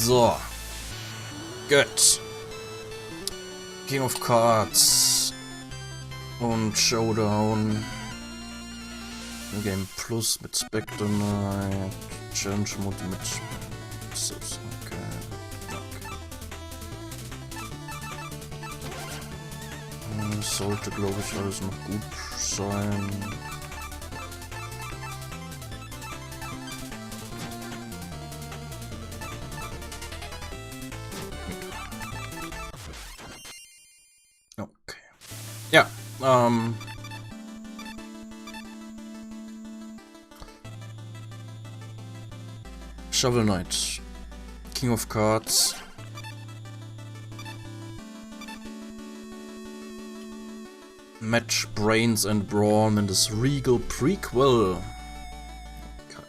So. Gut. King of Cards. Und Showdown. Game Plus mit Spectre Knight. Challenge Mode mit Sips. Okay. Sollte, glaube ich, alles noch gut sein. Okay. Ja, Shovel Knight. King of Cards. Match Brains and Brawn in this Regal Prequel. Okay.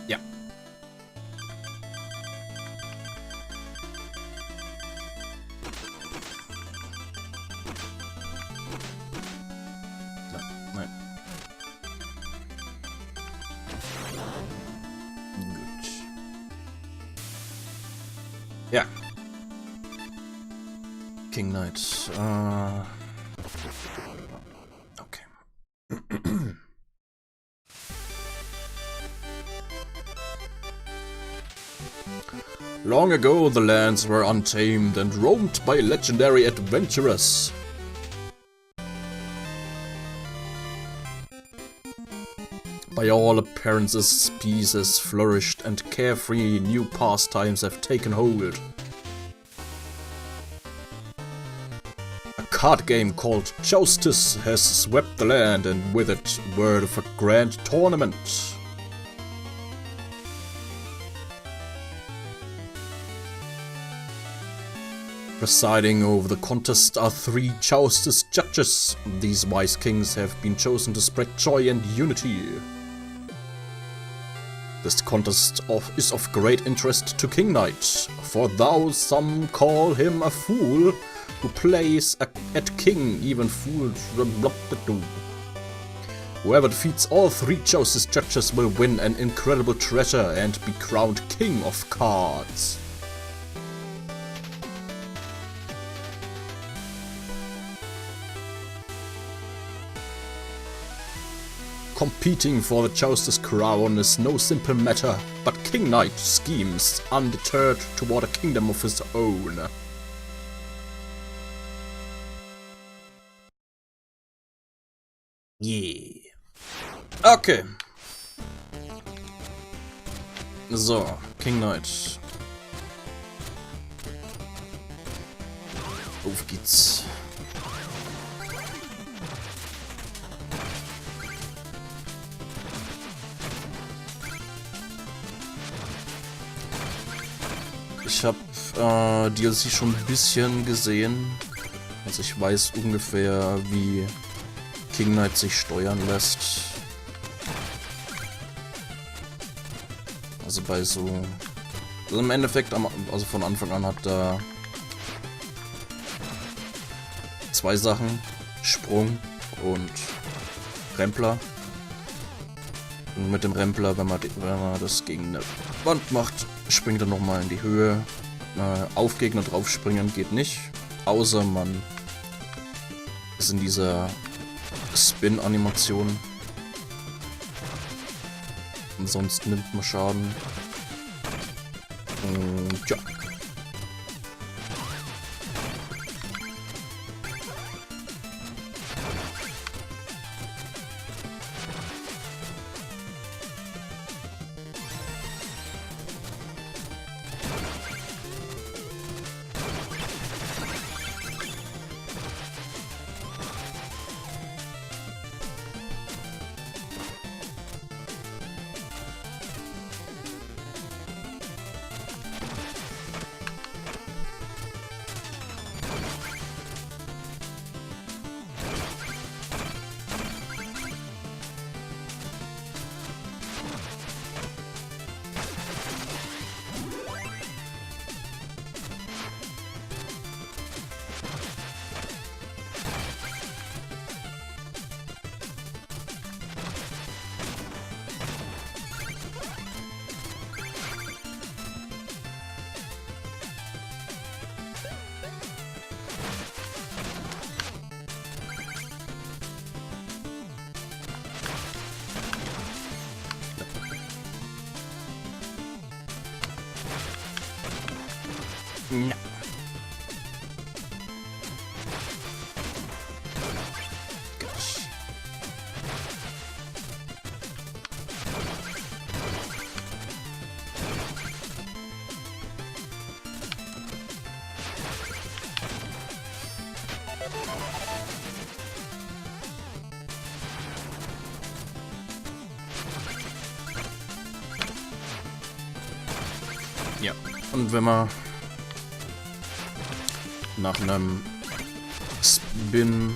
Ja. Nein. Gut. Ja. King Knight. Okay. Long ago the lands were untamed and roamed by legendary adventurers. By all appearances, peace has flourished and carefree new pastimes have taken hold. Card game called Justice has swept the land, and with it word of a grand tournament. Presiding over the contest are 3 Justice judges. These wise kings have been chosen to spread joy and unity. This contest is of great interest to King Knight, for though some call him a fool, who plays at king, even fools. Whoever defeats all 3 Justice judges will win an incredible treasure and be crowned King of Cards. Competing for the Justice crown is no simple matter, but King Knight schemes undeterred toward a kingdom of his own. Yeah. Okay. So, King Knight. Auf geht's. Ich habe DLC schon ein bisschen gesehen. Also ich weiß ungefähr, wie King Knight sich steuern lässt. Also bei so... Also im Endeffekt, also von Anfang an hat er 2 Sachen. Sprung und Rempler. Und mit dem Rempler, wenn man das gegen eine Wand macht, springt er nochmal in die Höhe. Auf Gegner drauf springen geht nicht. Außer man ist in dieser Spin-Animation. Ansonsten nimmt man Schaden. Und ja. Ja. Ja, und wenn man nach einem Spin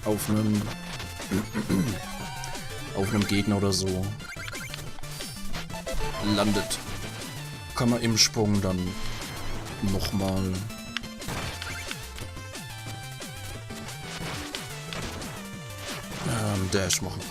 auf einem Gegner oder so landet, kann man im Sprung dann nochmal Dash machen.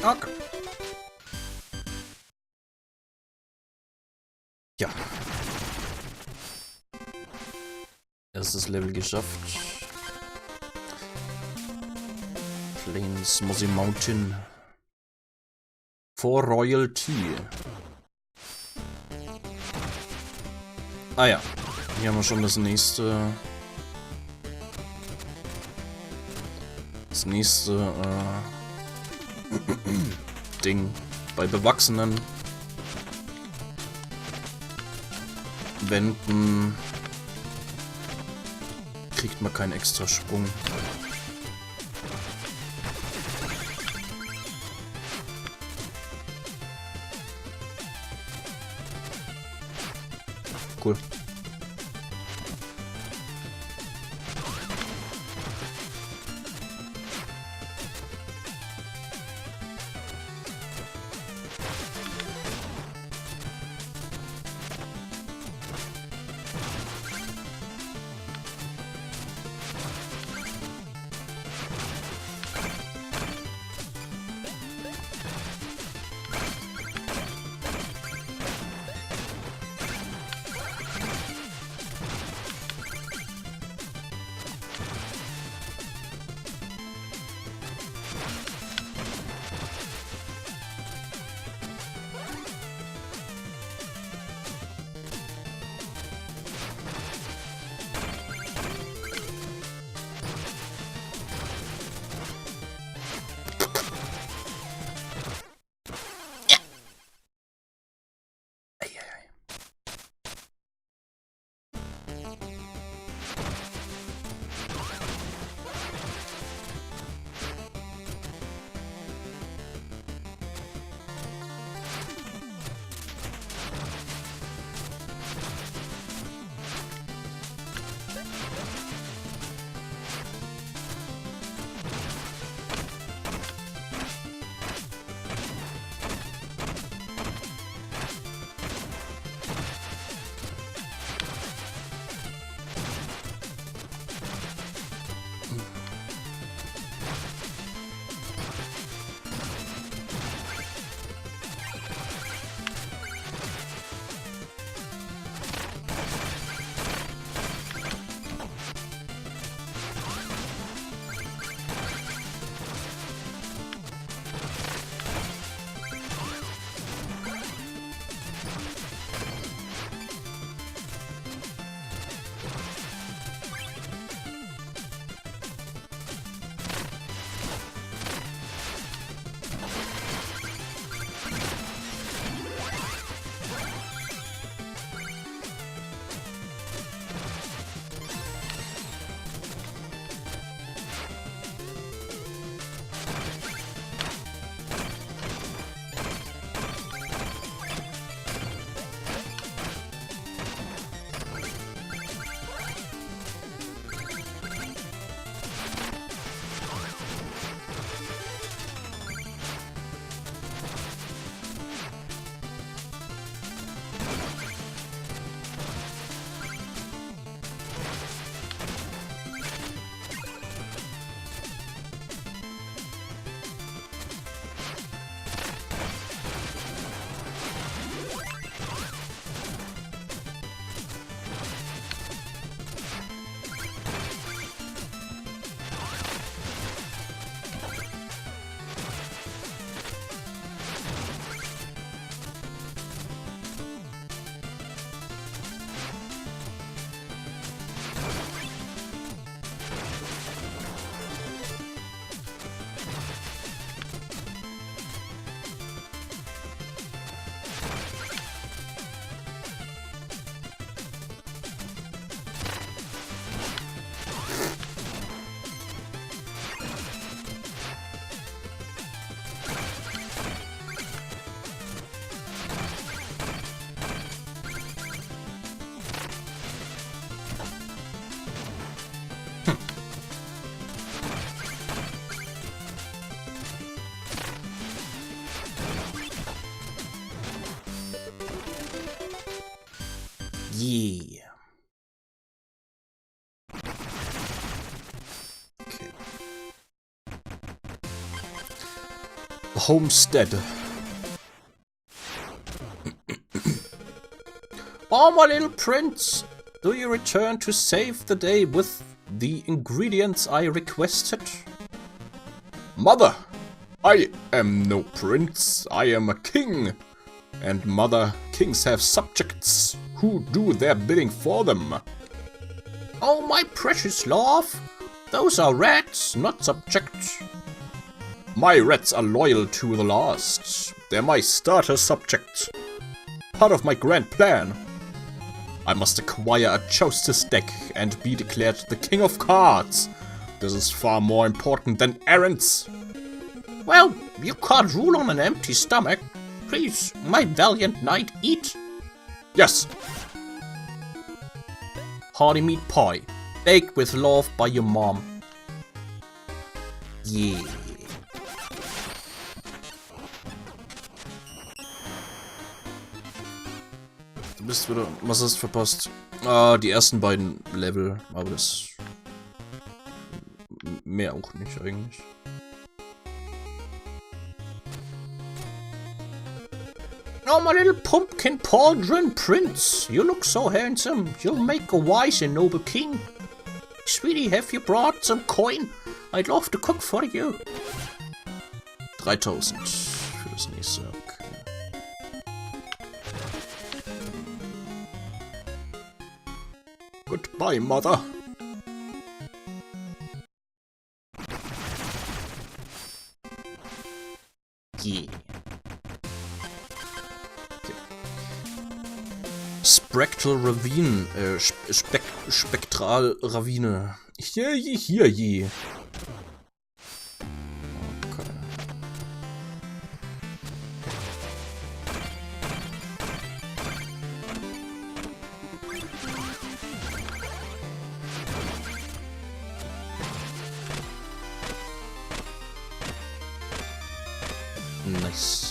Okay. Ja. Erstes Level geschafft. Plains Mossy Mountain. For Royalty. Ah ja. Hier haben wir schon das nächste. Ding bei bewachsenen Wänden kriegt man keinen extra Sprung. Cool. Yeah. Okay. Homestead. Oh, my little prince, do you return to save the day with the ingredients I requested? Mother, I am no prince, I am a king. And mother, kings have subjects who do their bidding for them. Oh, my precious love, those are rats, not subjects. My rats are loyal to the last. They're my starter subject. Part of my grand plan. I must acquire a justice deck and be declared the king of cards. This is far more important than errands. Well, you can't rule on an empty stomach. Please, my valiant knight, eat. Yes. Hearty meat pie, baked with love by your mom. Yeah. Du bist wieder... Was hast du verpasst? Ah, die ersten beiden Level, aber das... Mehr auch nicht eigentlich. Oh, my little pumpkin pauldron prince, you look so handsome. You'll make a wise and noble king. Sweetie, have you brought some coin? I'd love to cook for you. 3000 für das nächste, okay. Goodbye, mother. Yeah. Spectral Ravine, Spektral Ravine. Hier, je. Okay. Nice.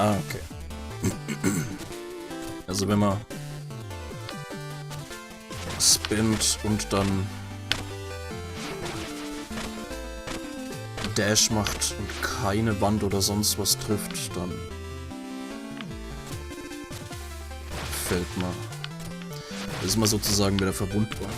Ah, okay. Also wenn man spinnt und dann Dash macht und keine Wand oder sonst was trifft, dann fällt man. Das ist mal sozusagen wieder verwundbar.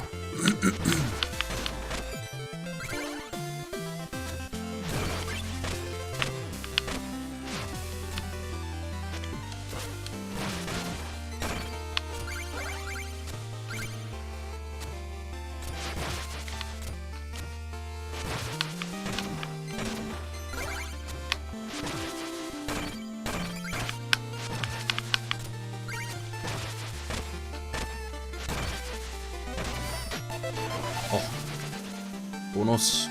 Oh. Bonus.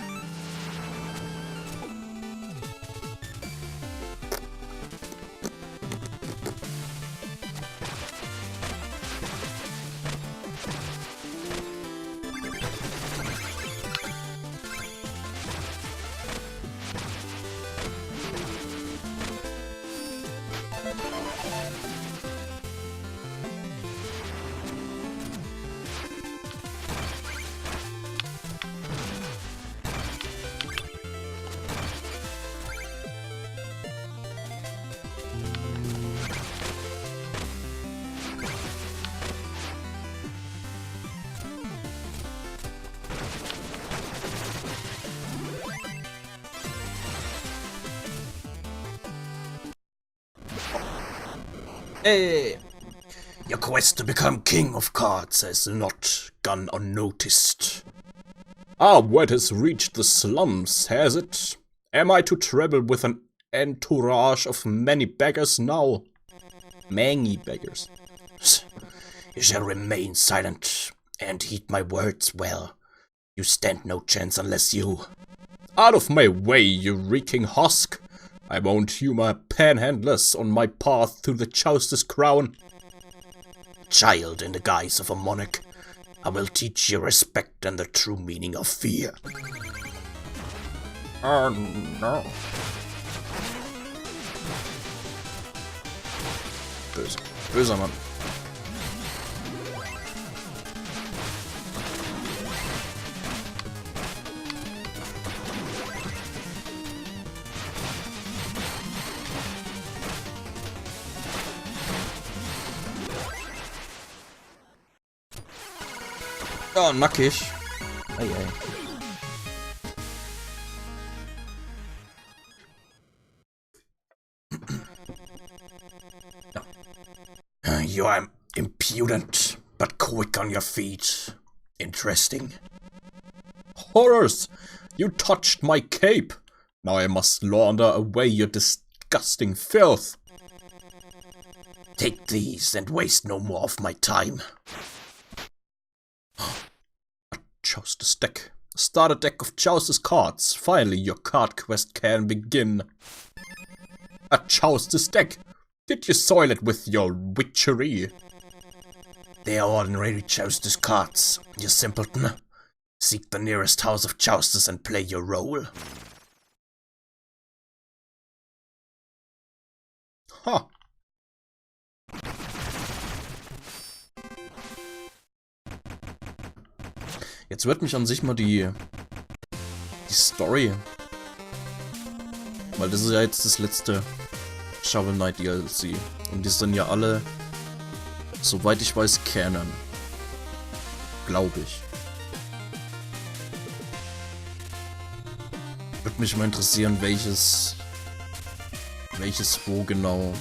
Hey! Your quest to become king of cards has not gone unnoticed. Our word has reached the slums, has it? Am I to travel with an entourage of many beggars now? Many beggars. You shall remain silent and heed my words well. You stand no chance unless you... Out of my way, you reeking husk! I won't humor panhandlers on my path to the Chouster's crown. Child in the guise of a monarch, I will teach you respect and the true meaning of fear. Oh no. Böser Mann. Ja, nackig. Ei, ei. You are impudent, but quick on your feet. Interesting. Horrors! You touched my cape. Now I must launder away your disgusting filth. Take these and waste no more of my time. Chouster's deck. Start a deck of Chouster's cards. Finally, your card quest can begin. A Chouster's deck. Did you soil it with your witchery? They are ordinary Chouster's cards, you simpleton. Seek the nearest house of Chousters and play your role. Ha! Jetzt wird mich an sich mal die Story, weil das ist ja jetzt das letzte Shovel Knight DLC und die sind ja alle, soweit ich weiß, Canon, glaube ich. Würde mich mal interessieren, welches wo genau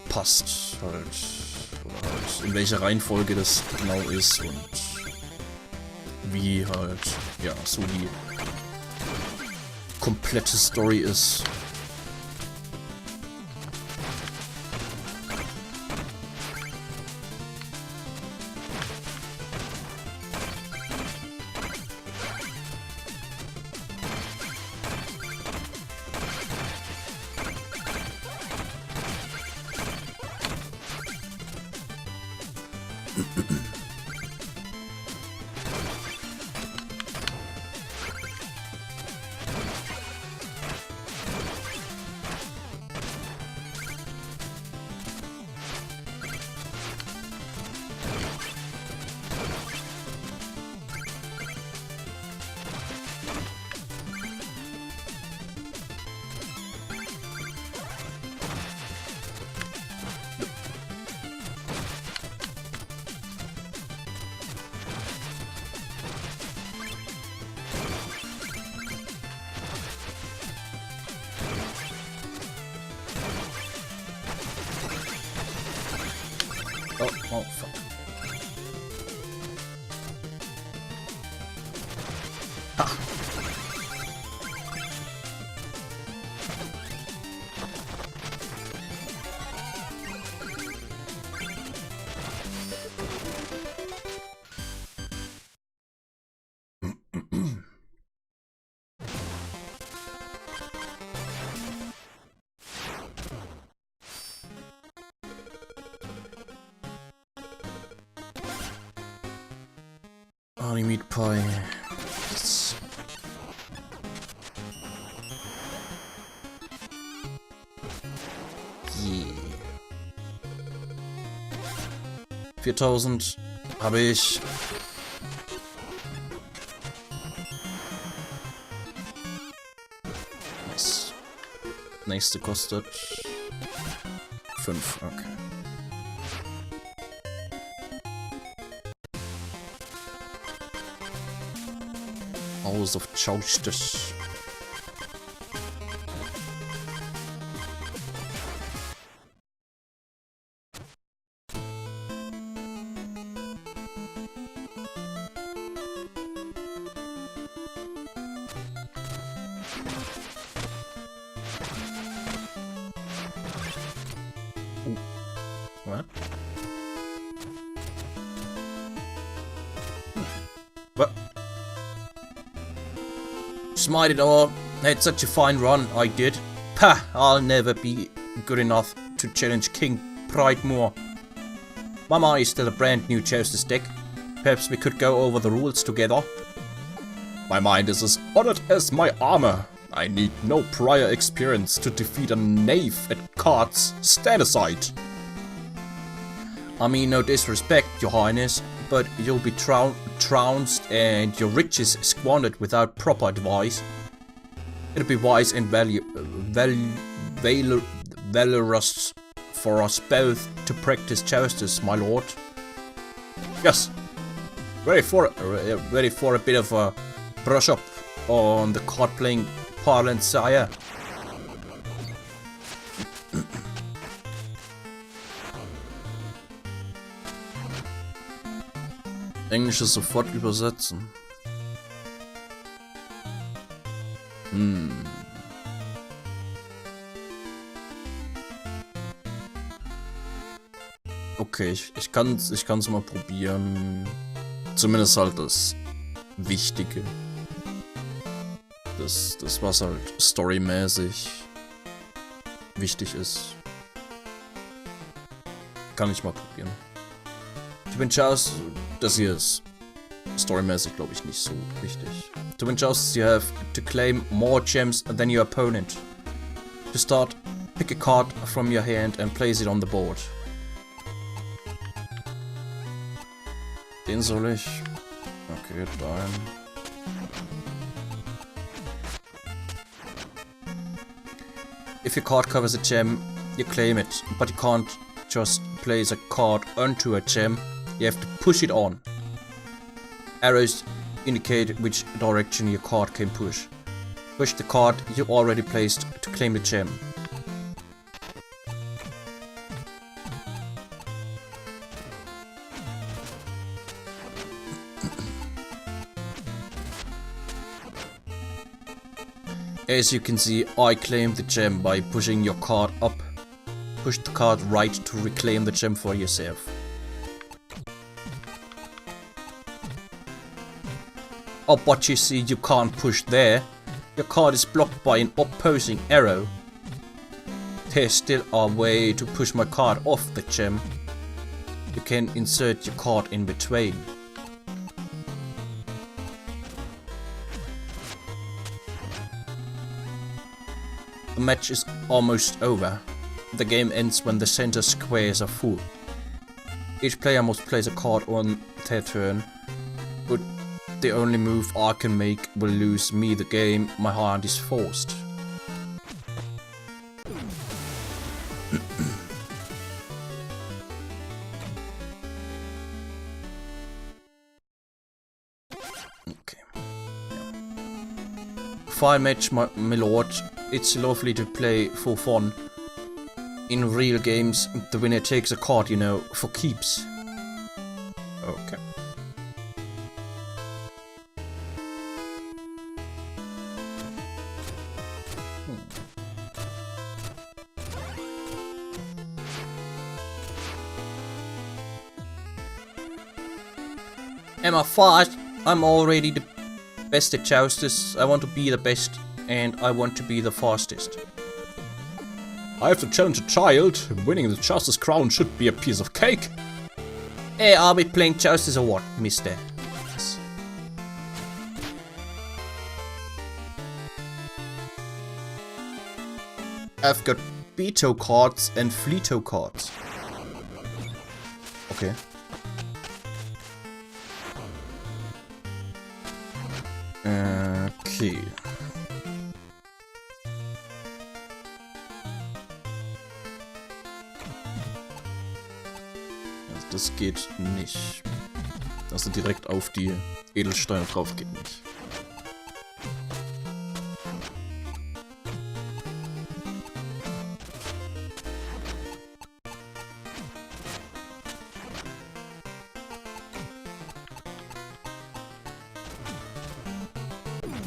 passt halt. In welcher Reihenfolge das genau ist und wie halt, ja, so die komplette Story ist. Oh, fuck. Ha! Honey meat pie. Yes. Yeah. 4000 habe ich. Das nächste kostet 5. Okay. House of Justice. What? What? Smite it all. Had such a fine run, I did. Pah! I'll never be good enough to challenge King Pridemore. Mama is still a brand new Justice deck. Perhaps we could go over the rules together. My mind is as honored as my armor. I need no prior experience to defeat a knave at cards. Stand aside. I mean, no disrespect, your highness, but you'll be trounced and your riches squandered without proper advice. It'll be wise and valorous for us both to practice justice, my lord. Yes, ready for a bit of a brush up on the card playing parlance, sire. Englische sofort übersetzen. Okay, ich kann's mal probieren. Zumindest halt das Wichtige. Das was halt storymäßig wichtig ist. Kann ich mal probieren. To win Joust, das hier ist storymäßig, glaube ich, nicht so wichtig. To win Joust, you have to claim more gems than your opponent. To start, pick a card from your hand and place it on the board. Den soll ich... Okay, dahin. If your card covers a gem, you claim it, but you can't just place a card onto a gem. You have to push it on. Arrows indicate which direction your card can push. Push the card you already placed to claim the gem. As you can see, I claimed the gem by pushing your card up. Push the card right to reclaim the gem for yourself. Oh, but you see, you can't push there. Your card is blocked by an opposing arrow. There's still a way to push my card off the gem. You can insert your card in between. The match is almost over. The game ends when the center squares are full. Each player must place a card on their turn, but the only move I can make will lose me the game. My hand is forced. Okay. Fine match, my lord. It's lovely to play for fun. In real games, the winner takes a card, you know, for keeps. Am I fast? I'm already the best at jousting. I want to be the best, and I want to be the fastest. I have to challenge a child. Winning the Justice crown should be a piece of cake. Hey, are we playing Justice or what, mister? Yes. I've got Beto cards and Fleeto cards. Okay. Okay. Das geht nicht. Dass er direkt auf die Edelsteine drauf geht nicht.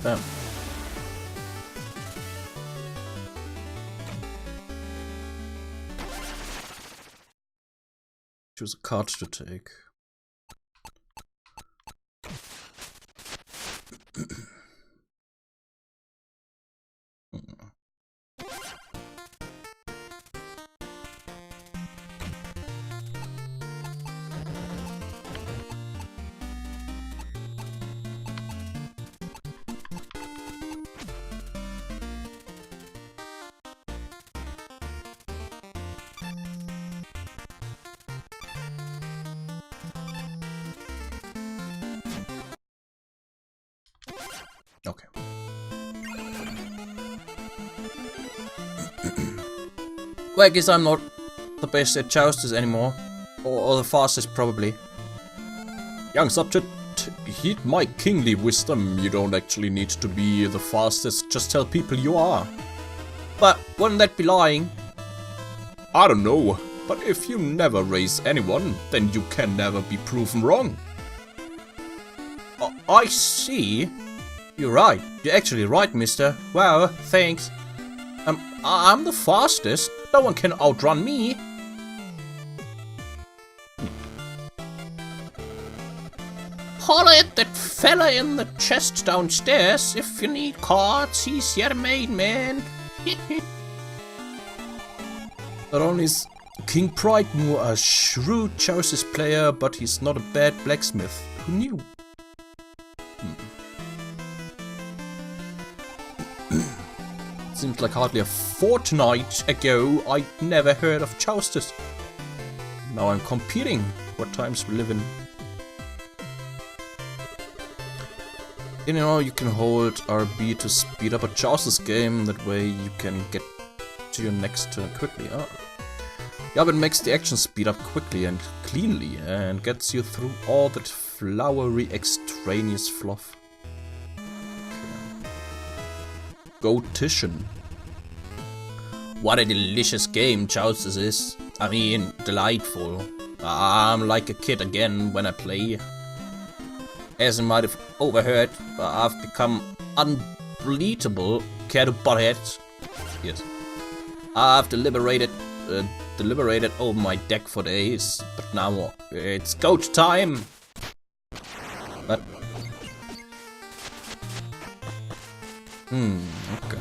Bam. Choose a card to take. Okay. Well, I guess I'm not the best at jousting anymore. Or the fastest, probably. Young subject, heed my kingly wisdom. You don't actually need to be the fastest, just tell people you are. But wouldn't that be lying? I don't know, but if you never race anyone, then you can never be proven wrong. I see. You're right. You're actually right, mister. Wow, thanks. I'm the fastest. No one can outrun me. Holler at that fella in the chest downstairs. If you need cards, he's your main man. Not only is King Pride more a shrewd Joustis player, but he's not a bad blacksmith. Who knew? Seems like hardly a fortnight ago I'd never heard of Joustis. Now I'm competing. What times we live in. You know, you can hold RB to speed up a Joustis game. That way you can get to your next turn quickly. Oh. Yeah, but it makes the action speed up quickly and cleanly and gets you through all that flowery extraneous fluff. Goatition. What a delicious game Joustis is. I mean, delightful. I'm like a kid again when I play. As you might have overheard, I've become unbelievable. Care to butt heads? Yes. I've deliberated over my deck for days, but now it's coach time. But okay.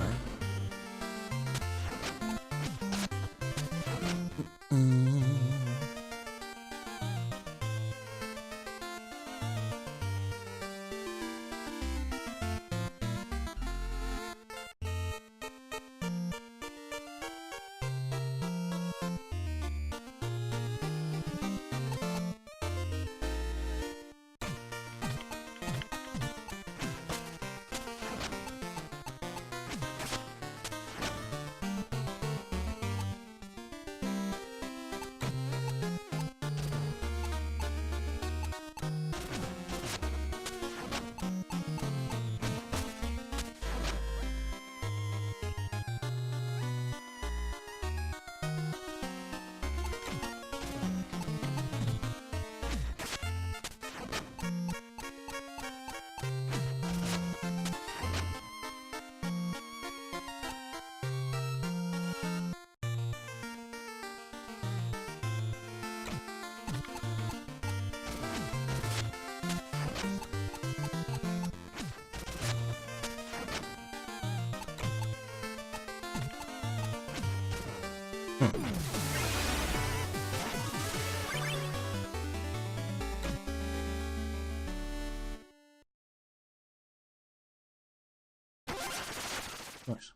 Nice.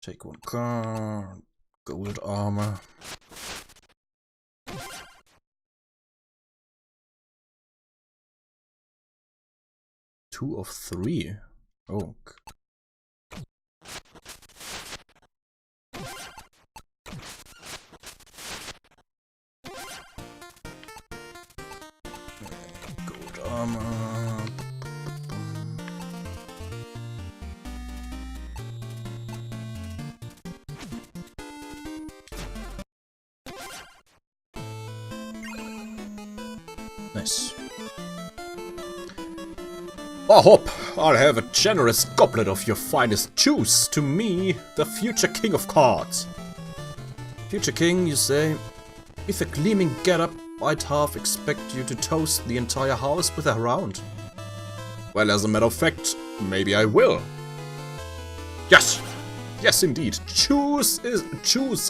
Take one card. Gold armor. Two of three. Oh. Gold armor. Nice. I hope I'll have a generous goblet of your finest juice to me, the future king of cards. Future king, you say? With a gleaming getup, I'd half expect you to toast the entire house with a round. Well, as a matter of fact, maybe I will. Yes! Yes, indeed. Choose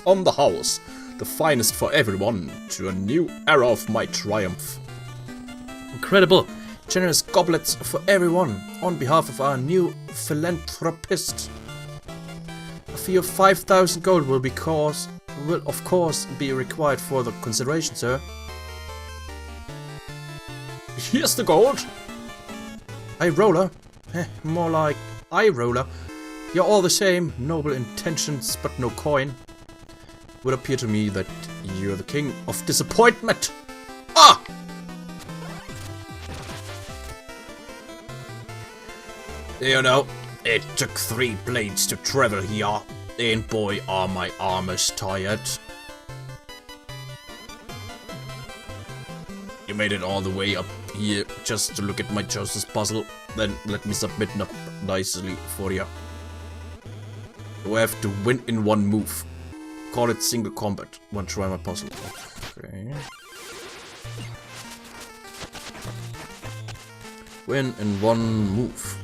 on the house. The finest for everyone, to a new era of my triumph. Incredible! Generous goblets for everyone, on behalf of our new philanthropist. A fee of 5,000 gold will of course be required for the consideration, sir. Here's the gold! Eye roller? More like eye roller. You're all the same, noble intentions, but no coin. It would appear to me that you're the king of disappointment. Ah! You know, it took 3 blades to travel here, and boy are my armors tired. You made it all the way up here just to look at my choices puzzle, then let me submit nicely for you. You have to win in one move. Call it single combat. One try my puzzle. Okay. Win in one move.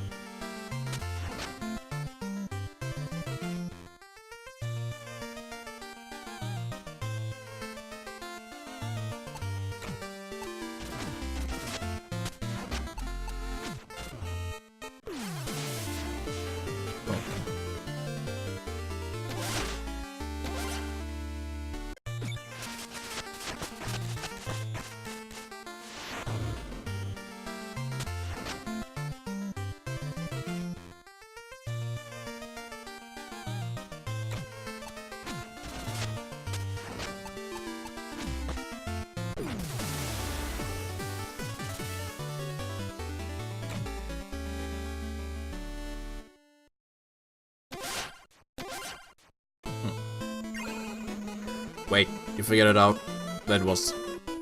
Wait, you figured it out? That was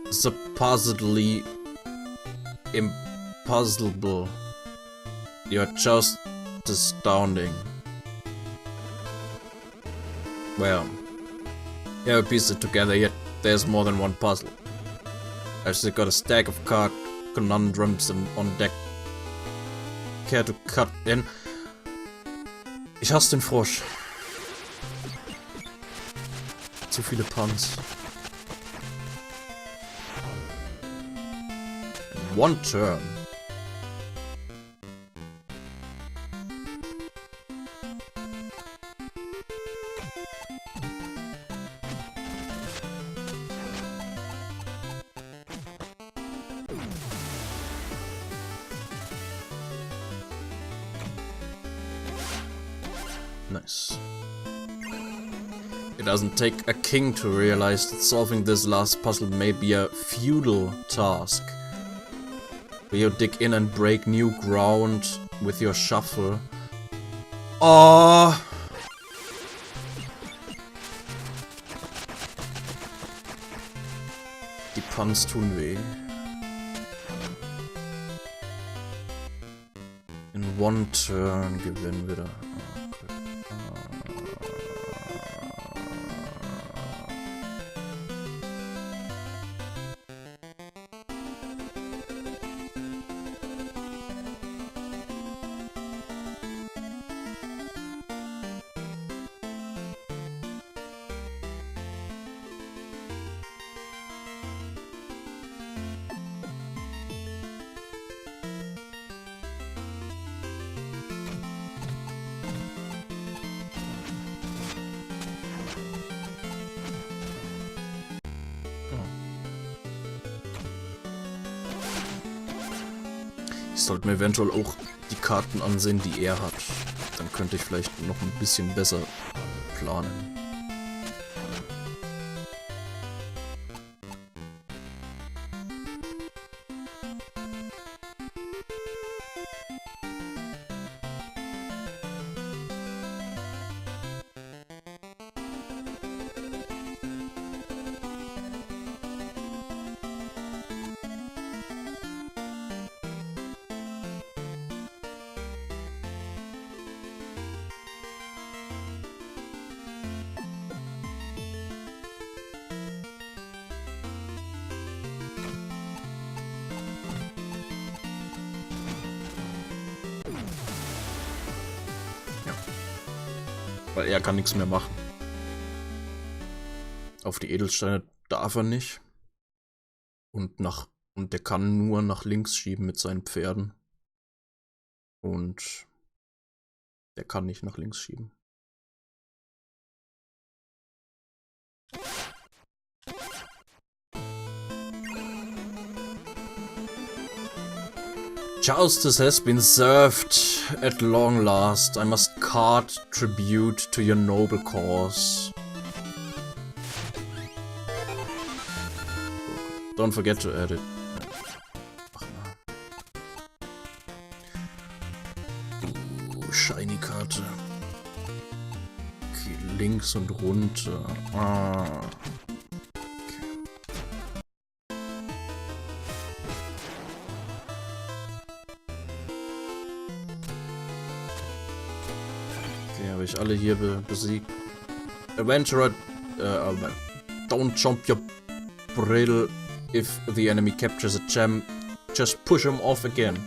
supposedly impossible. You're just astounding. Well, you haven't pieced it together yet. There's more than one puzzle. I've still got a stack of card conundrums on deck. Care to cut in? Ich hasse den Frosch. Zu viele Puns. One turn. Nice. It doesn't take a king to realize that solving this last puzzle may be a futile task. Will you dig in and break new ground with your shuffle? Oh! Die Puns tun weh. In one turn gewinnen wir da. Ich sollte mir eventuell auch die Karten ansehen, die er hat. Dann könnte ich vielleicht noch ein bisschen besser planen. Weil er kann nichts mehr machen. Auf die Edelsteine darf er nicht. Und der kann nur nach links schieben mit seinen Pferden. Und der kann nicht nach links schieben. Justice has been served at long last. I must card tribute to your noble cause. Don't forget to add it. Ach na. Shiny Karte. Okay, links und runter. Ah. Habe ich alle hier besiegt. Adventurer, don't jump your bridle if the enemy captures a gem. Just push him off again.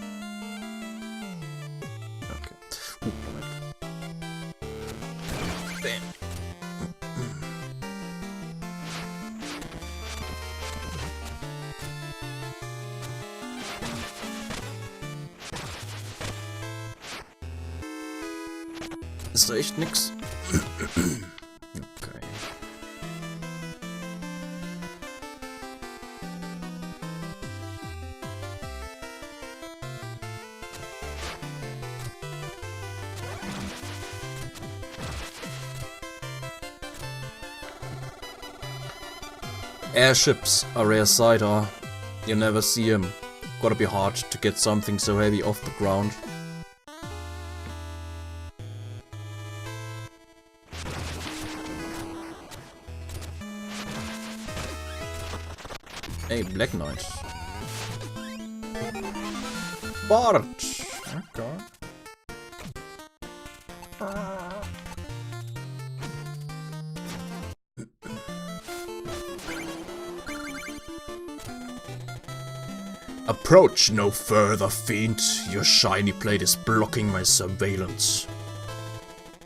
Okay. Moment. Bam. Ist da echt nix? Okay. Airships are rare sight, you never see them. Gotta be hard to get something so heavy off the ground. Hey, Black Knight. Bart! Okay. Approach no further, fiend. Your shiny blade is blocking my surveillance.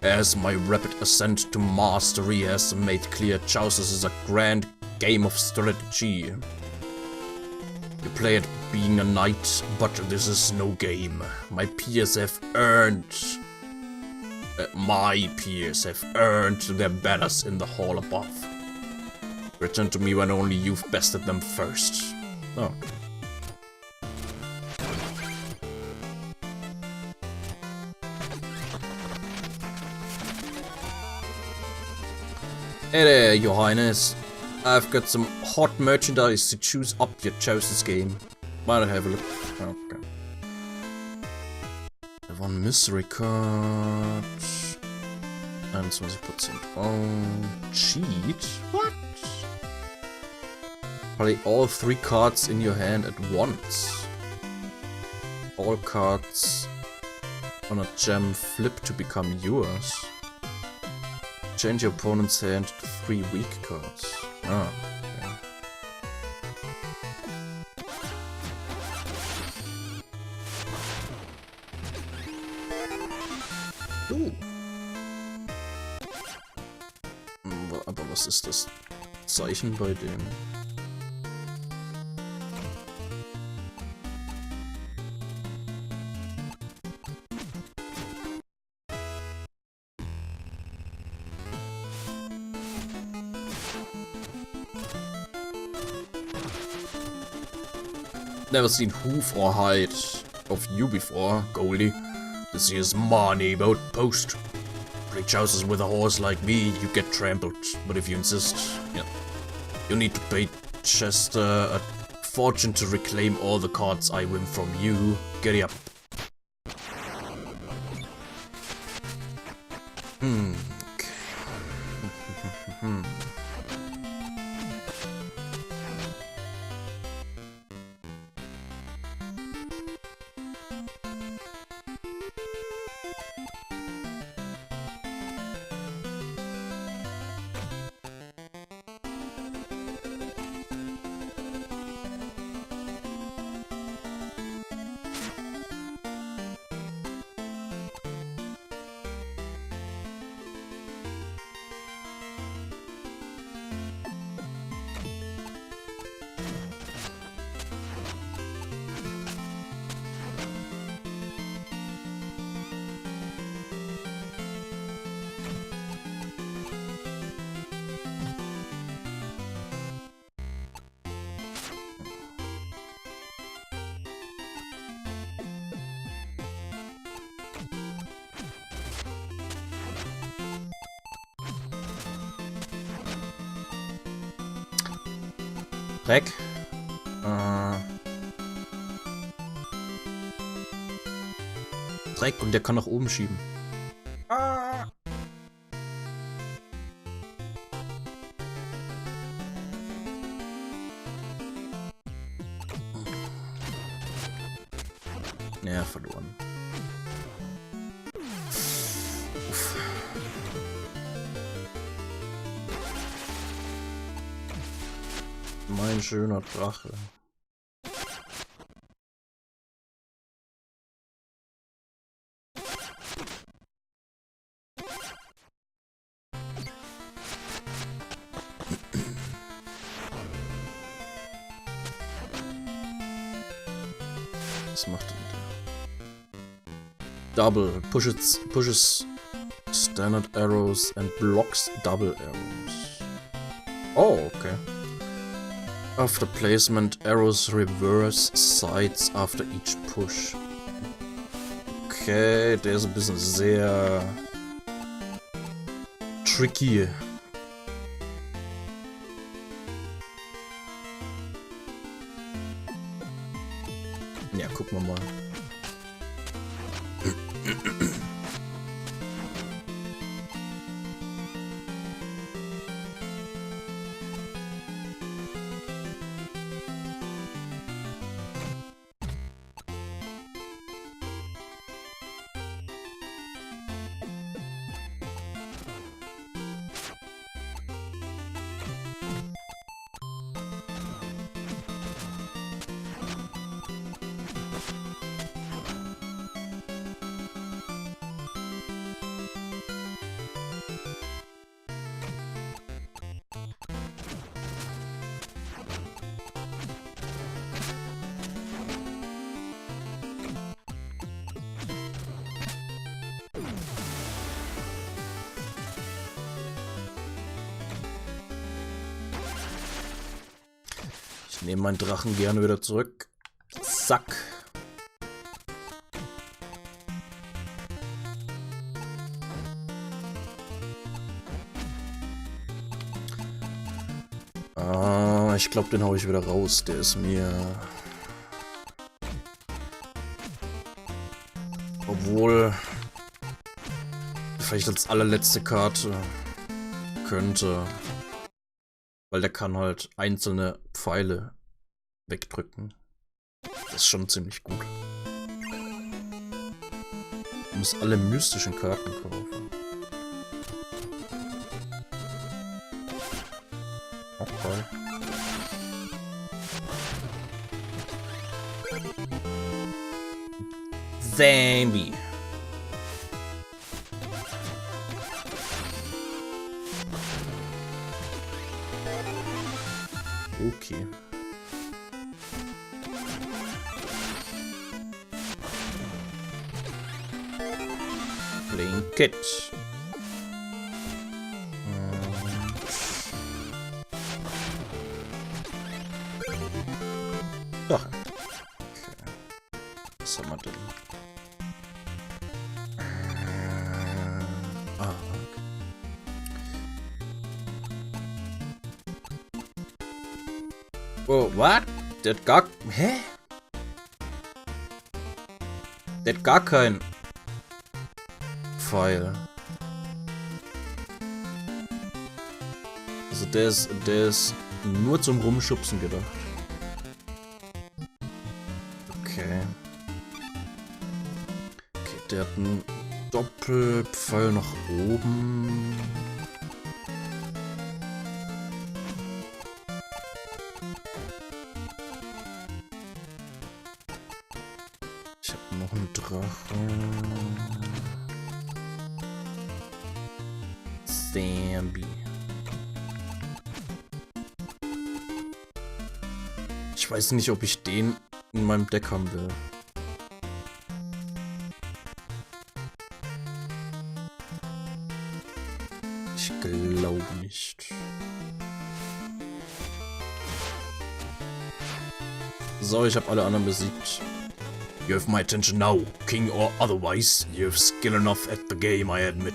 As my rapid ascent to mastery has made clear, Joustus is a grand game of strategy. You play it being a knight, but this is no game. My peers have earned their banners in the hall above. Return to me when only you've bested them first. Oh. Hey there, Your Highness. I've got some hot merchandise to choose up your Joustus game. Might have a look. Okay. One mystery card. 21%. Oh, cheat? What? Play all 3 cards in your hand at once. All cards on a gem flip to become yours. Change your opponent's hand to 3 weak cards. Ah, okay. Aber was ist das Zeichen bei dem? Never seen hoof or hide. of you before, Goldie. This here's money boat post. Play chousers with a horse like me, you get trampled. But if you insist, yeah, you need to pay Chester a fortune to reclaim all the cards I win from you. Giddy up. Okay. Dreck. Dreck und der kann nach oben schieben. Ja, verloren. Uff. Mein schöner Drache. Was macht denn der? Double. Pushes standard arrows and blocks double arrows. Oh, okay. After placement, arrows reverse sides after each push. Okay, der ist ein bisschen sehr tricky. Ja, gucken wir mal. Ich nehme meinen Drachen gerne wieder zurück. Zack. Ich glaube, den hau ich wieder raus. Der ist mir... Obwohl... Vielleicht als allerletzte Karte könnte... Weil der kann halt einzelne Pfeile wegdrücken. Das ist schon ziemlich gut. Ich muss alle mystischen Karten kaufen. Okay. Zombie. Okay. Blinket. Doch. Okay. Was haben wir Oh, what? Der hat gar... Hä? Der hat gar keinen Pfeil. Also der ist nur zum Rumschubsen gedacht. Okay. Okay, der hat einen Doppelpfeil nach oben. Ich habe noch einen Drachen. Zambi. Ich weiß nicht, ob ich den in meinem Deck haben will. Ich glaube nicht. So, ich habe alle anderen besiegt. You have my attention now, king or otherwise. You have skill enough at the game, I admit.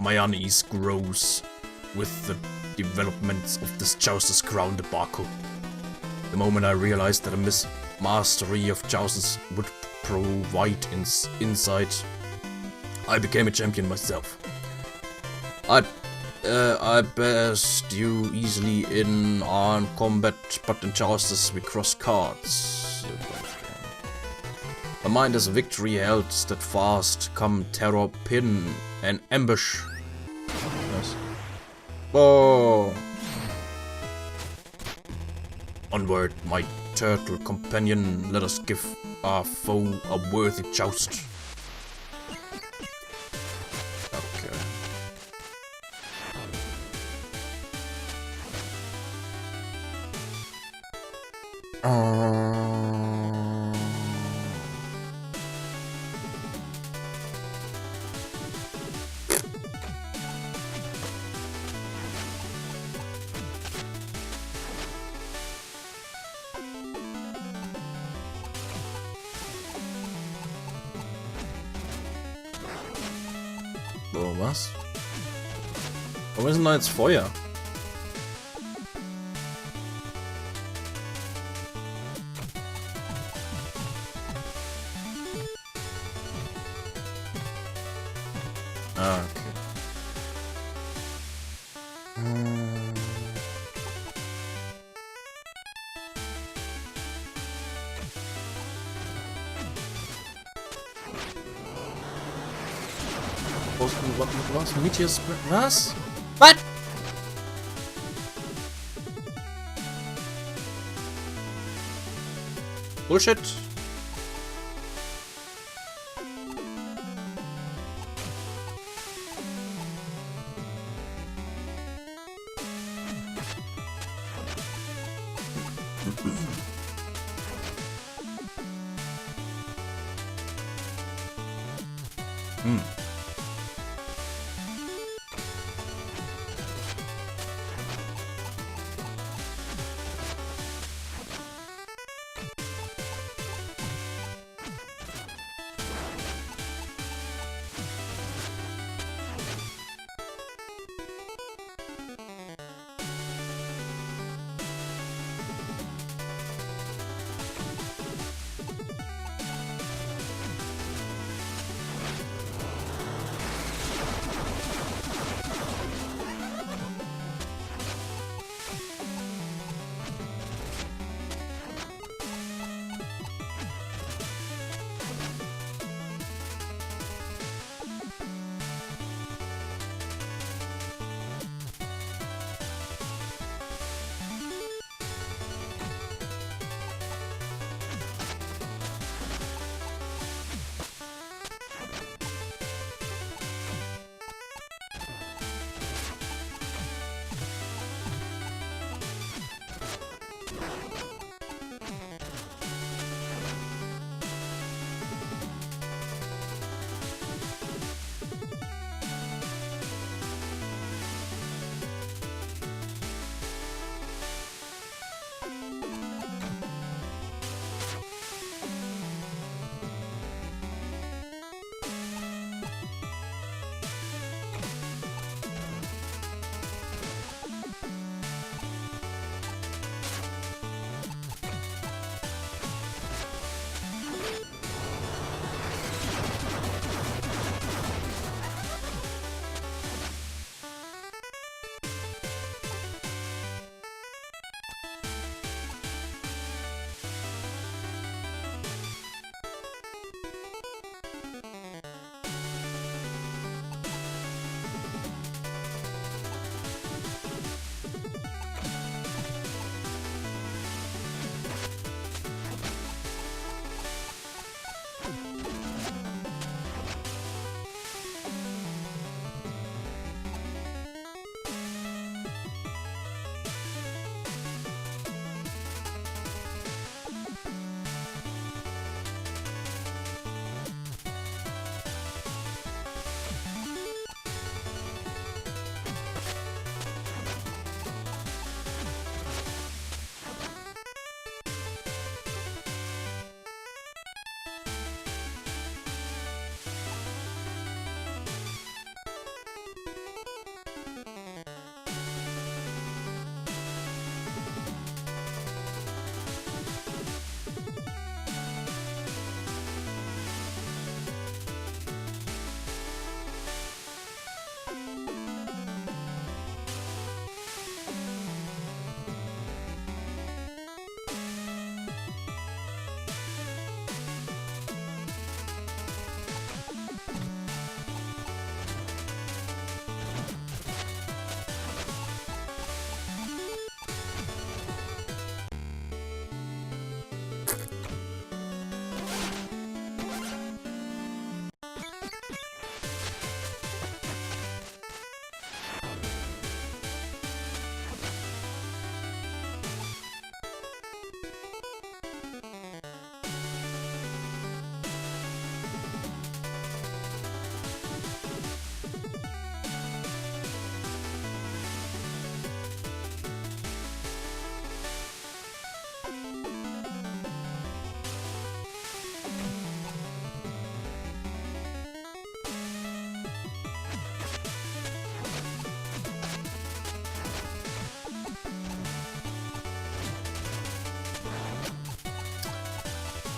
My unease grows with the developments of this Chaucer's crown debacle. The moment I realized that a mastery of Chaucer's would provide insight, I became a champion myself. I best you easily in armed combat, but in Chaucer's we cross cards. My mind is victory held steadfast, come terror pin and ambush. Yes. Oh. Onward, my turtle companion, let us give our foe a worthy joust. Okay. So, was? Warum ist denn da jetzt Feuer? Ah, okay. Was? Meteors? Was? Was? Bullshit.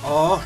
Oh.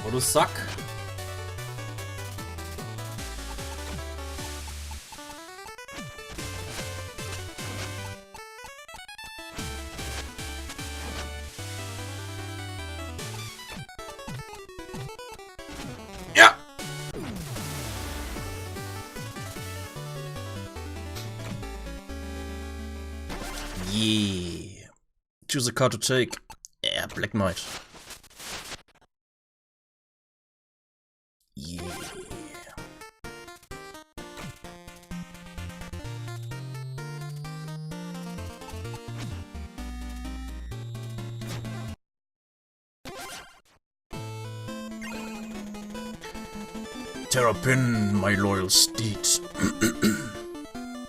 Oh, du Sack. Ja! Yeah. Choose a card to take. Yeah, Black Knight. Yeah. Terrapin, my loyal steed.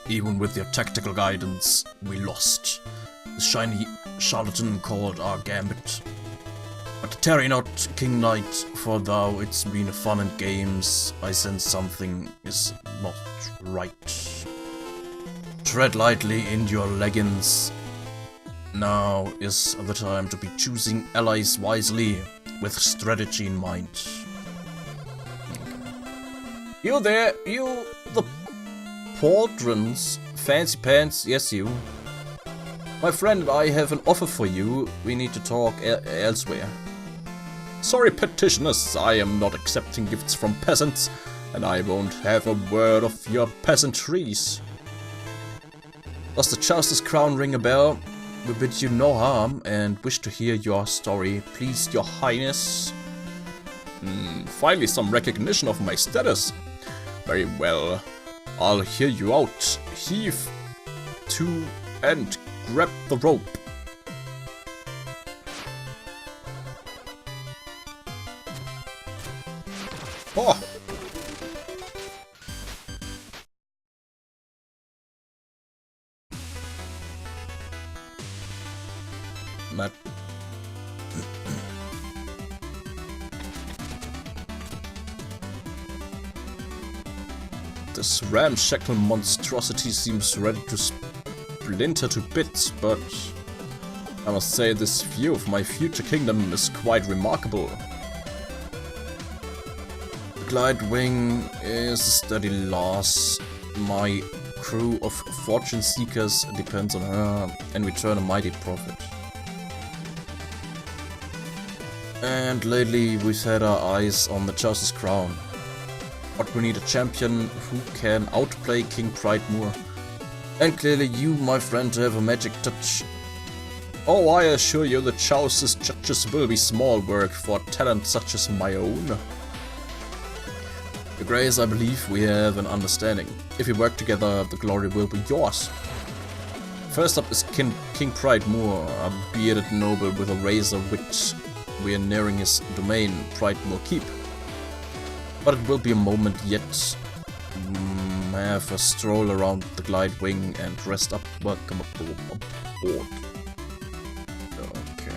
Even with your tactical guidance, we lost. The shiny charlatan called our gambit. But tarry not, King Knight, for thou it's been fun and games. I sense something is not right. Tread lightly in your leggings. Now is the time to be choosing allies wisely, with strategy in mind. You there, you the pauldrons, fancy pants, yes you. My friend and I have an offer for you. We need to talk elsewhere. Sorry, petitioners, I am not accepting gifts from peasants, and I won't have a word of your peasantries. Does the Jouster's crown ring a bell? We bid you no harm, and wish to hear your story, please, your highness. Finally some recognition of my status. Very well, I'll hear you out. Heave to and grab the rope. Oh! Matt. This ramshackle monstrosity seems ready to splinter to bits, but I must say this view of my future kingdom is quite remarkable. The glide wing is a steady loss. My crew of fortune seekers depends on her and return a mighty profit. And lately we've had our eyes on the Justice Crown. But we need a champion who can outplay King Pridemore. And clearly you, my friend, have a magic touch. Oh, I assure you the Jousts' judges will be small work for talent such as my own. Your Grace, I believe we have an understanding. If we work together, the glory will be yours. First up is King Pridemore, a bearded noble with a razor wit. We are nearing his domain, Pridemore Keep. But it will be a moment yet. Have a stroll around the glide wing and rest up. Welcome aboard. Okay.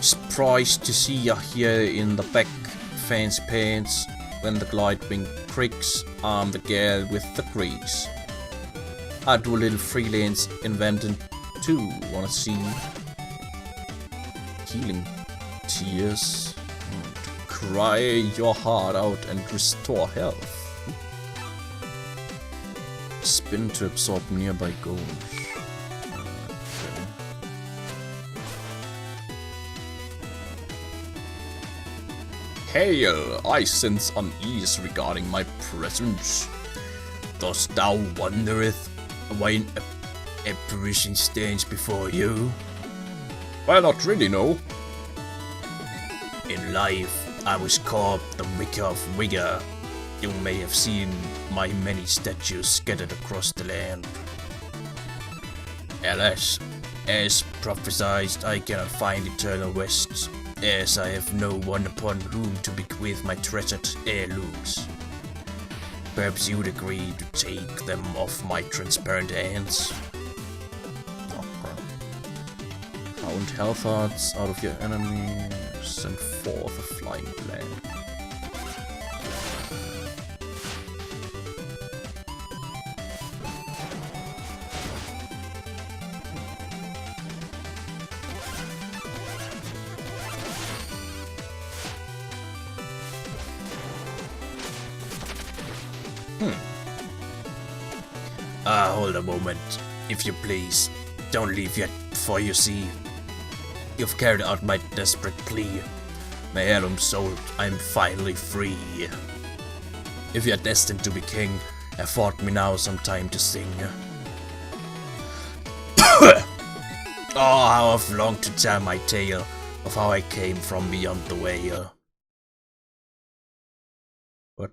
Surprised to see ya here in the back, fancy pants. When the glide wing creaks, I'm the gal with the creaks. I do a little freelance inventing too. Wanna see healing tears? To cry your heart out and restore health. Spin to absorb nearby goals. Okay. Hail! I sense unease regarding my presence. Dost thou wondereth why an apparition stands before you? Well, not really, no. In life, I was called the Wicker of Wigger. You may have seen my many statues scattered across the land. Alas, as prophesied, I cannot find eternal rest, as I have no one upon whom to bequeath my treasured heirlooms. Perhaps you'd agree to take them off my transparent hands? Count health hearts out of your enemies and forth a flying plan. Hold a moment, if you please. Don't leave yet, for you see, you've carried out my desperate plea. My heirloom sold, I'm finally free. If you're destined to be king, afford me now some time to sing. Oh, how I've longed to tell my tale of how I came from beyond the veil. What?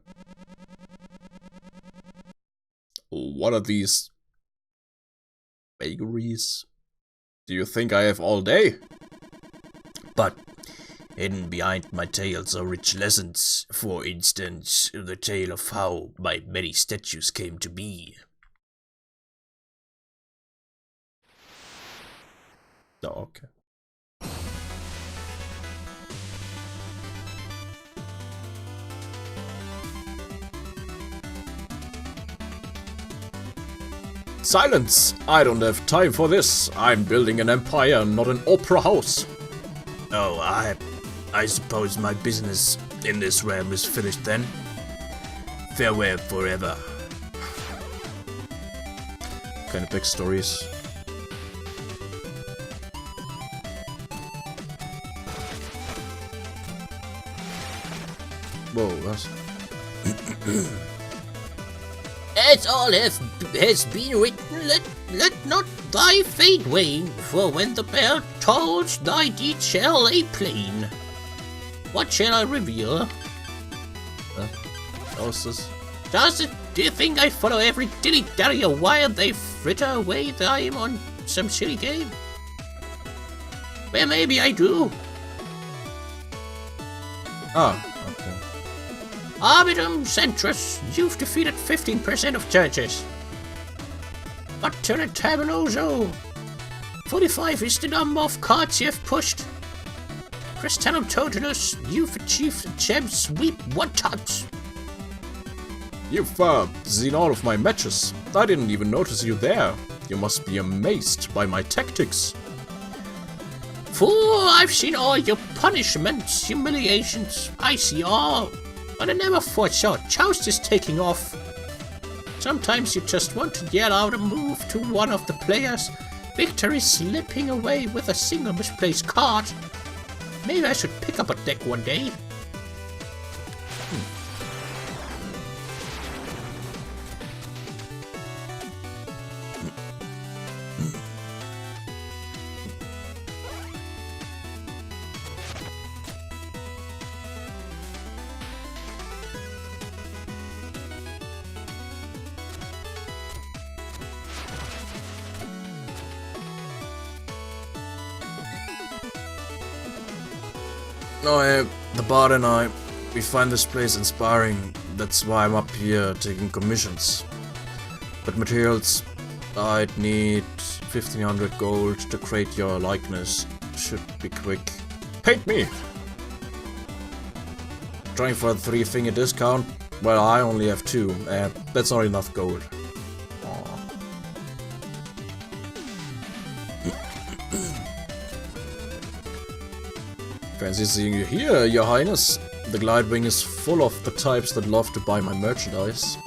What are these vagaries? Do you think I have all day? But hidden behind my tales are rich lessons. For instance, the tale of how my many statues came to be. Oh, okay. Silence! I don't have time for this. I'm building an empire, not an opera house. Oh, I suppose my business in this realm is finished then. Farewell forever. Kind of big stories. Whoa, that's... As all has been written, let not thy fate wane, for when the bell tolls, thy deed shall lay plain. What shall I reveal? Houses. Do you think I follow every dilly-dally while they fritter away that I am on some silly game? Well, maybe I do. Ah, okay. Arbitrum Centrus, you've defeated 15% of judges. But Tabernoso, 45 is the number of cards you've pushed. Crystallum Totalus, you've achieved a gem sweep 1 touch. You've seen all of my matches. I didn't even notice you there. You must be amazed by my tactics. Fool, I've seen all your punishments, humiliations. I see all. But I never foresaw jousters taking off. Sometimes you just want to yell out a move to one of the players. Victory slipping away with a single misplaced card. Maybe I should pick up a deck one day. No, the bard and I, we find this place inspiring. That's why I'm up here taking commissions. But materials, I'd need 1500 gold to create your likeness. Should be quick. Paint me! Trying for a 3-finger discount? Well, I only have 2. That's not enough gold. Fancy seeing you here, Your Highness. The Glidewing is full of the types that love to buy my merchandise.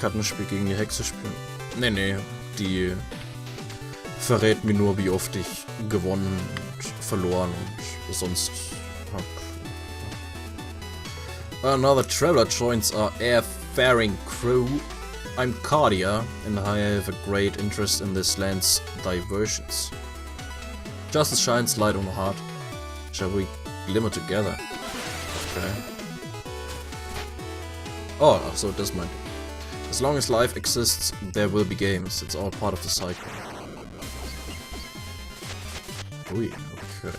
Kartenspiel gegen die Hexe spielen. Nee, die verrät mir nur, wie oft ich gewonnen und verloren und sonst hab. Another traveler joins our airfaring crew. I'm Cardia, and I have a great interest in this land's diversions. Justice shines light on the heart. Shall we glimmer together? Okay. Oh, so das meint. As long as life exists, there will be games. It's all part of the cycle. Ui, okay.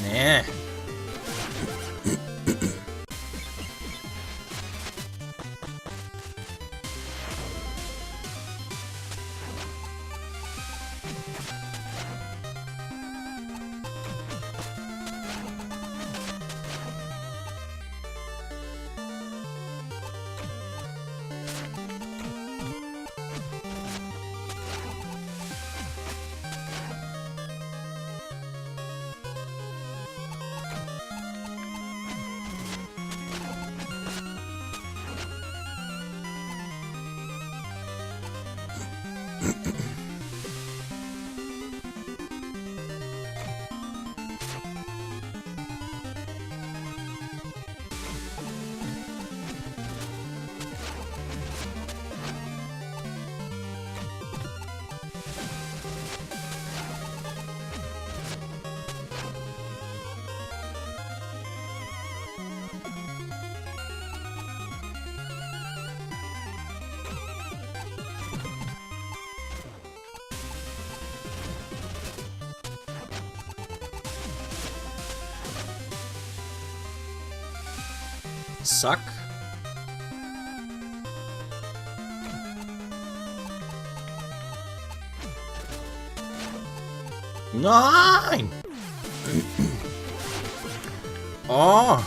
Ja. Zack. Nein! Oh.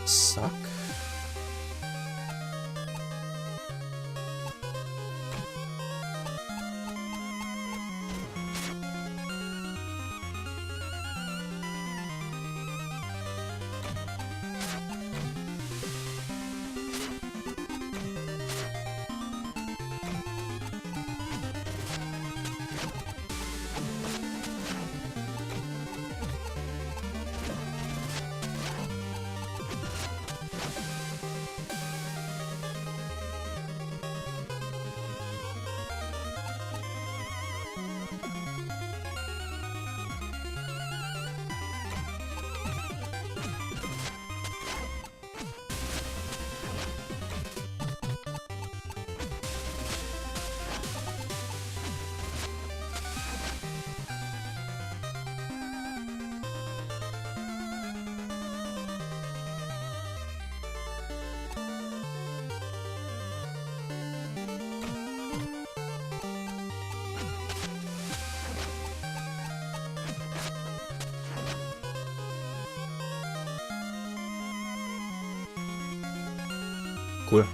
Zack. Cool.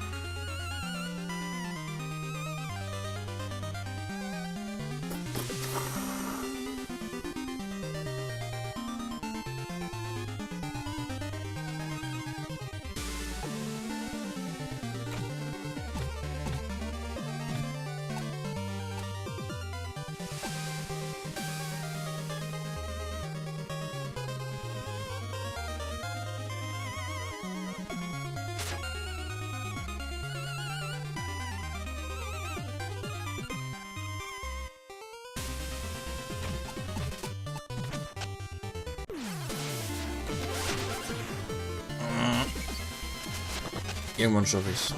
Irgendwann schaffe ich's.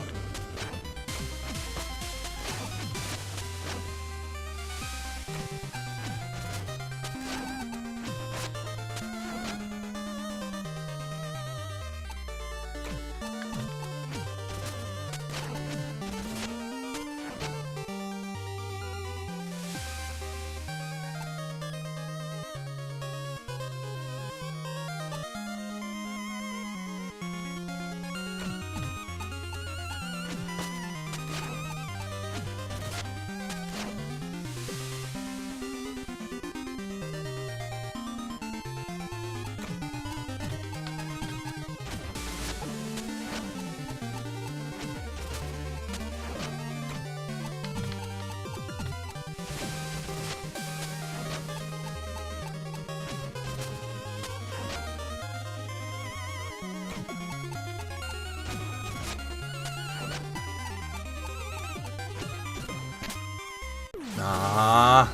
Ah.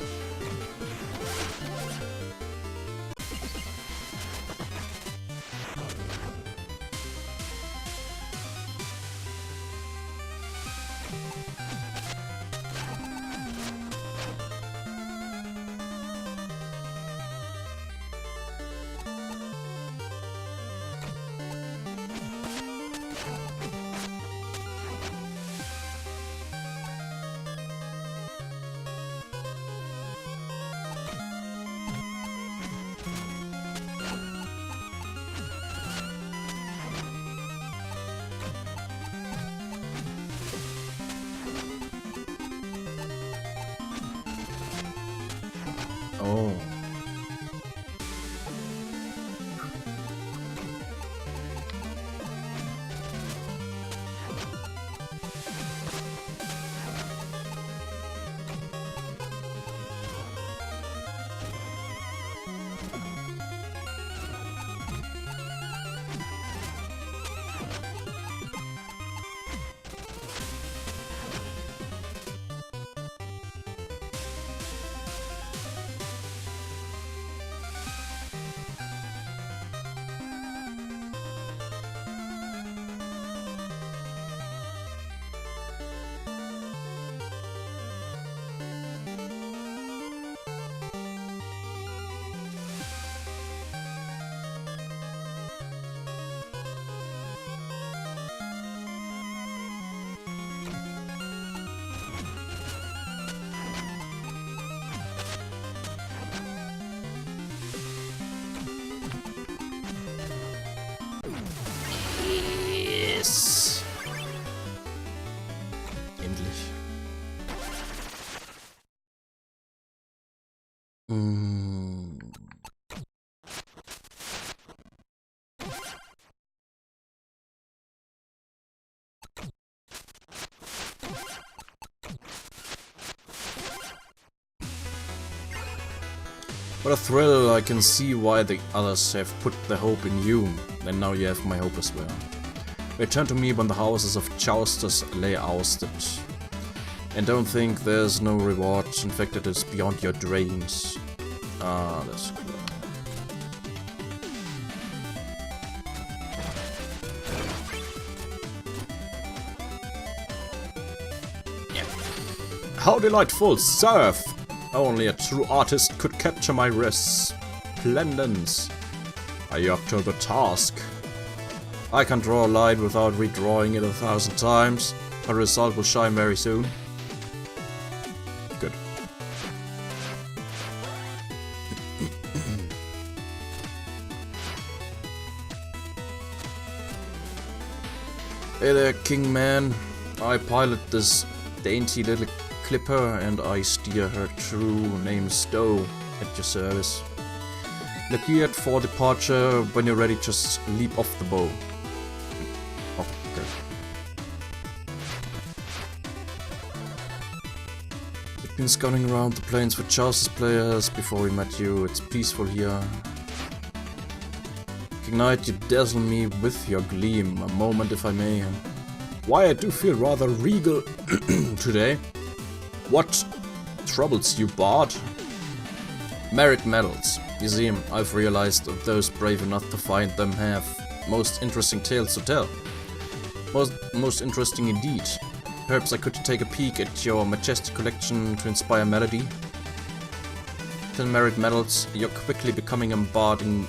Oh. Yes. Endlich. What a thrill, I can see why the others have put their hope in you, and now you have my hope as well. Return to me when the houses of jousters lay ousted. And don't think there's no reward, in fact it is beyond your dreams. Ah, that's cool. Yeah. How delightful, surf! Only a true artist could capture my resplendence. Are you up to the task? I can draw a line without redrawing it 1,000 times. A result will shine very soon. Good. Hey there, King Man. I pilot this dainty little clipper and I steer her true name Stowe at your service. Look geared for departure. When you're ready, just leap off the bow. Oh, okay. I've been scouting around the plains for Chouse's players before we met you. It's peaceful here. King Knight, you dazzle me with your gleam. A moment, if I may. Why, I do feel rather regal today. What troubles you, Bard? Merit medals. You see, I've realized that those brave enough to find them have most interesting tales to tell. Most interesting indeed. Perhaps I could take a peek at your majestic collection to inspire melody. 10 merit medals, you're quickly becoming a bard in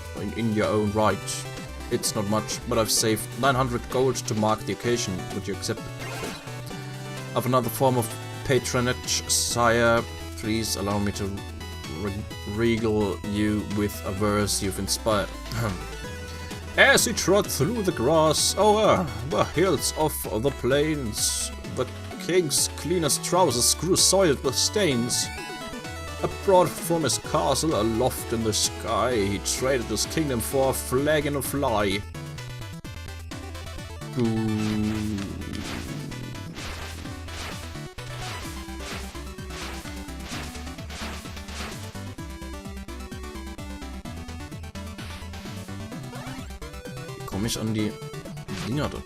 your own right. It's not much, but I've saved 900 gold to mark the occasion. Would you accept it? I've another form of patronage, sire. Please allow me to regal you with a verse you've inspired. As he trod through the grass over the hills of the plains, the king's cleanest trousers grew soiled with stains. Abroad from his castle, aloft in the sky, he traded his kingdom for a flag and a fly. Ooh. Wie komme ich an die Dinger dort?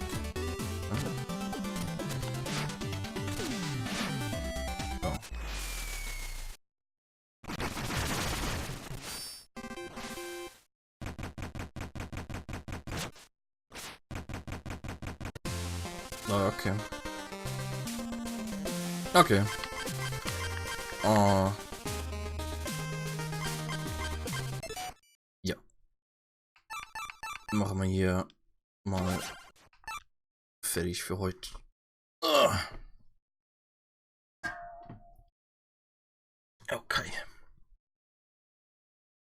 Okay. Okay. Oh. Ja. Machen wir hier mal fertig für heute. Okay.